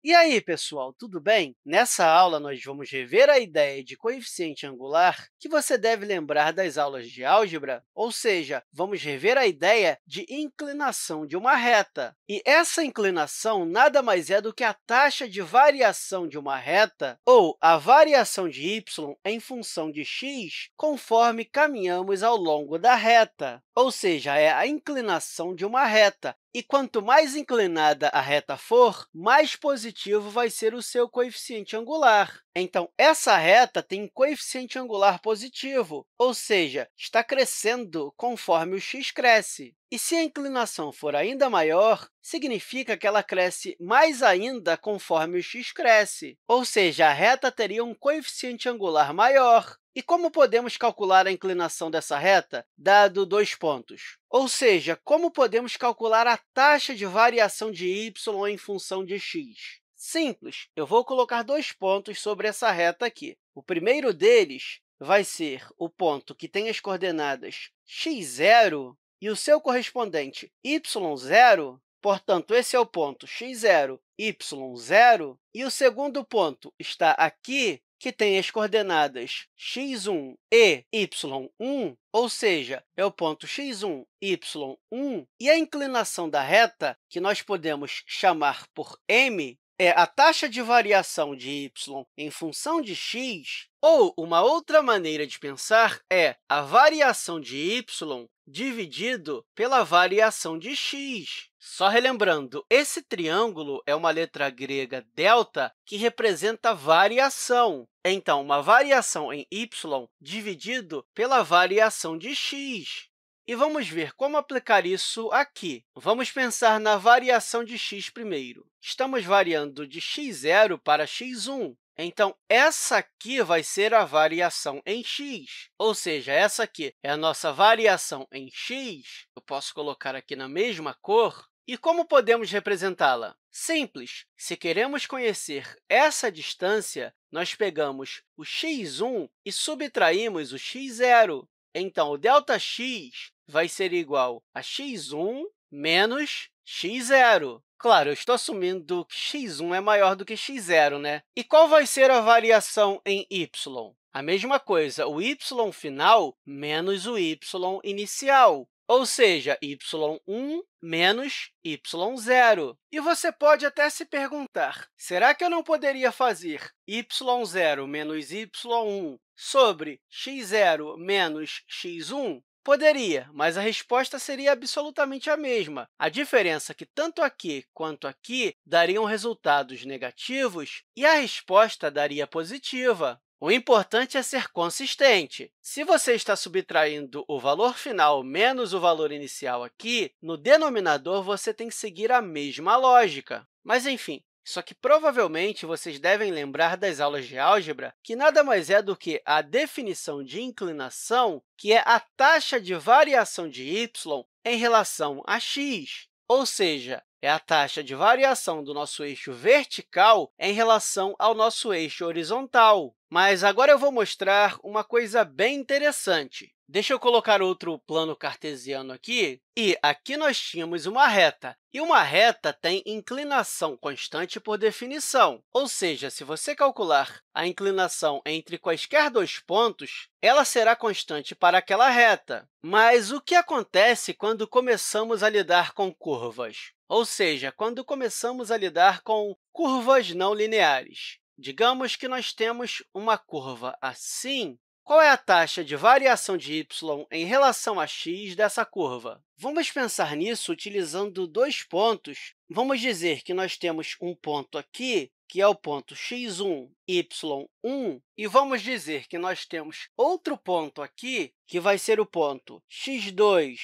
E aí, pessoal, tudo bem? Nessa aula, nós vamos rever a ideia de coeficiente angular que você deve lembrar das aulas de álgebra, ou seja, vamos rever a ideia de inclinação de uma reta. E essa inclinação nada mais é do que a taxa de variação de uma reta, ou a variação de y em função de x, conforme caminhamos ao longo da reta. Ou seja, é a inclinação de uma reta. E quanto mais inclinada a reta for, mais positivo vai ser o seu coeficiente angular. Então, essa reta tem um coeficiente angular positivo, ou seja, está crescendo conforme o x cresce. E se a inclinação for ainda maior, significa que ela cresce mais ainda conforme o x cresce, ou seja, a reta teria um coeficiente angular maior. E como podemos calcular a inclinação dessa reta, dado dois pontos? Ou seja, como podemos calcular a taxa de variação de y em função de x? Simples, eu vou colocar dois pontos sobre essa reta aqui. O primeiro deles vai ser o ponto que tem as coordenadas x0 e o seu correspondente y0. Portanto, esse é o ponto x0, y0. E o segundo ponto está aqui, que tem as coordenadas x1 e y1, ou seja, é o ponto x1, y1, e a inclinação da reta, que nós podemos chamar por m, é a taxa de variação de y em função de x, ou uma outra maneira de pensar é a variação de y dividido pela variação de x. Só relembrando, esse triângulo é uma letra grega delta, que representa variação. Então, uma variação em y dividido pela variação de x. E vamos ver como aplicar isso aqui. Vamos pensar na variação de x primeiro. Estamos variando de x0 para x1. Então, essa aqui vai ser a variação em x, ou seja, essa aqui é a nossa variação em x. Eu posso colocar aqui na mesma cor. E como podemos representá-la? Simples. Se queremos conhecer essa distância, nós pegamos o x1 e subtraímos o x0. Então, o ΔX vai ser igual a x1 menos x0. Claro, eu estou assumindo que x1 é maior do que x0, né? E qual vai ser a variação em y? A mesma coisa, o y final menos o y inicial, ou seja, y1 menos y0. E você pode até se perguntar, será que eu não poderia fazer y0 menos y1 sobre x0 menos x1? Poderia, mas a resposta seria absolutamente a mesma. A diferença é que tanto aqui quanto aqui dariam resultados negativos e a resposta daria positiva. O importante é ser consistente. Se você está subtraindo o valor final menos o valor inicial aqui, no denominador você tem que seguir a mesma lógica. Mas, enfim, isso aqui provavelmente vocês devem lembrar das aulas de álgebra, que nada mais é do que a definição de inclinação, que é a taxa de variação de y em relação a x, ou seja, é a taxa de variação do nosso eixo vertical em relação ao nosso eixo horizontal. Mas agora eu vou mostrar uma coisa bem interessante. Deixa eu colocar outro plano cartesiano aqui. E aqui nós tínhamos uma reta. E uma reta tem inclinação constante por definição. Ou seja, se você calcular a inclinação entre quaisquer dois pontos, ela será constante para aquela reta. Mas o que acontece quando começamos a lidar com curvas? Ou seja, quando começamos a lidar com curvas não lineares. Digamos que nós temos uma curva assim. Qual é a taxa de variação de y em relação a x dessa curva? Vamos pensar nisso utilizando dois pontos. Vamos dizer que nós temos um ponto aqui, que é o ponto x1, y1, e vamos dizer que nós temos outro ponto aqui, que vai ser o ponto x2,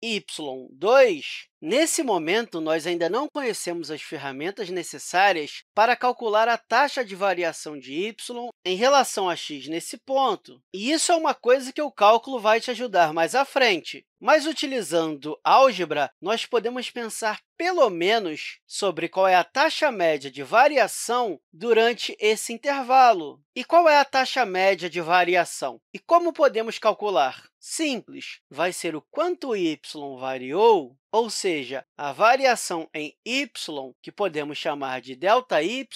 y2. Nesse momento, nós ainda não conhecemos as ferramentas necessárias para calcular a taxa de variação de y em relação a x nesse ponto. E isso é uma coisa que o cálculo vai te ajudar mais à frente. Mas, utilizando álgebra, nós podemos pensar, pelo menos, sobre qual é a taxa média de variação durante esse intervalo. E qual é a taxa média de variação? E como podemos calcular? Simples, vai ser o quanto y variou ou seja, a variação em y, que podemos chamar de ΔY,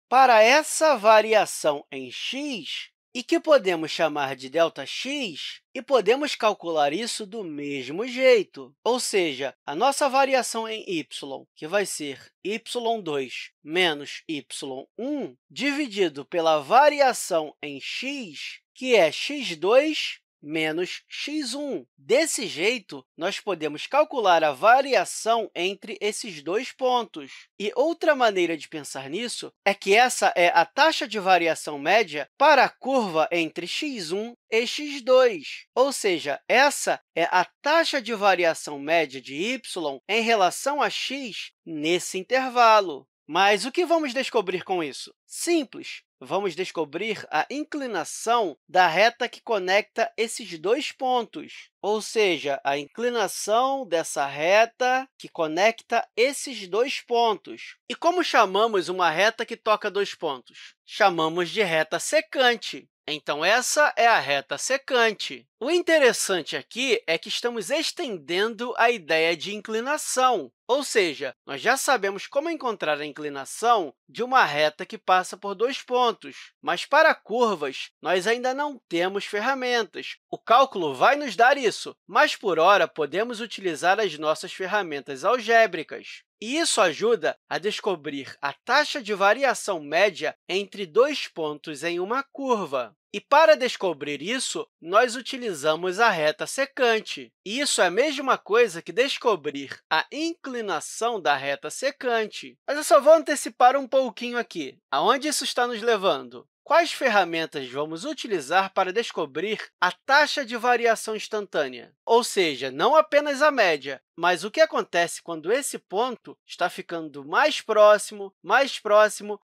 para essa variação em x, e que podemos chamar de ΔX, e podemos calcular isso do mesmo jeito. Ou seja, a nossa variação em y, que vai ser y2 menos y1, dividido pela variação em x, que é x2 menos x1. Desse jeito, nós podemos calcular a variação entre esses dois pontos. E outra maneira de pensar nisso é que essa é a taxa de variação média para a curva entre x1 e x2, ou seja, essa é a taxa de variação média de y em relação a x nesse intervalo. Mas o que vamos descobrir com isso? Simples! Vamos descobrir a inclinação da reta que conecta esses dois pontos, ou seja, a inclinação dessa reta que conecta esses dois pontos. E como chamamos uma reta que toca dois pontos? Chamamos de reta secante. Então, essa é a reta secante. O interessante aqui é que estamos estendendo a ideia de inclinação, ou seja, nós já sabemos como encontrar a inclinação de uma reta que passa por dois pontos, mas para curvas, nós ainda não temos ferramentas. O cálculo vai nos dar isso, mas, por hora, podemos utilizar as nossas ferramentas algébricas. E isso ajuda a descobrir a taxa de variação média entre dois pontos em uma curva. E, para descobrir isso, nós utilizamos a reta secante. E isso é a mesma coisa que descobrir a inclinação da reta secante. Mas eu só vou antecipar um pouquinho aqui. Aonde isso está nos levando? Quais ferramentas vamos utilizar para descobrir a taxa de variação instantânea? Ou seja, não apenas a média, mas o que acontece quando esse ponto está ficando mais próximo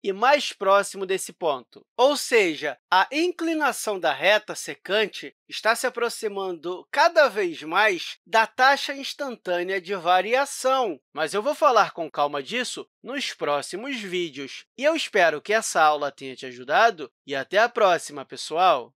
e mais próximo desse ponto. Ou seja, a inclinação da reta secante está se aproximando cada vez mais da taxa instantânea de variação. Mas eu vou falar com calma disso nos próximos vídeos. E eu espero que essa aula tenha te ajudado e até a próxima, pessoal!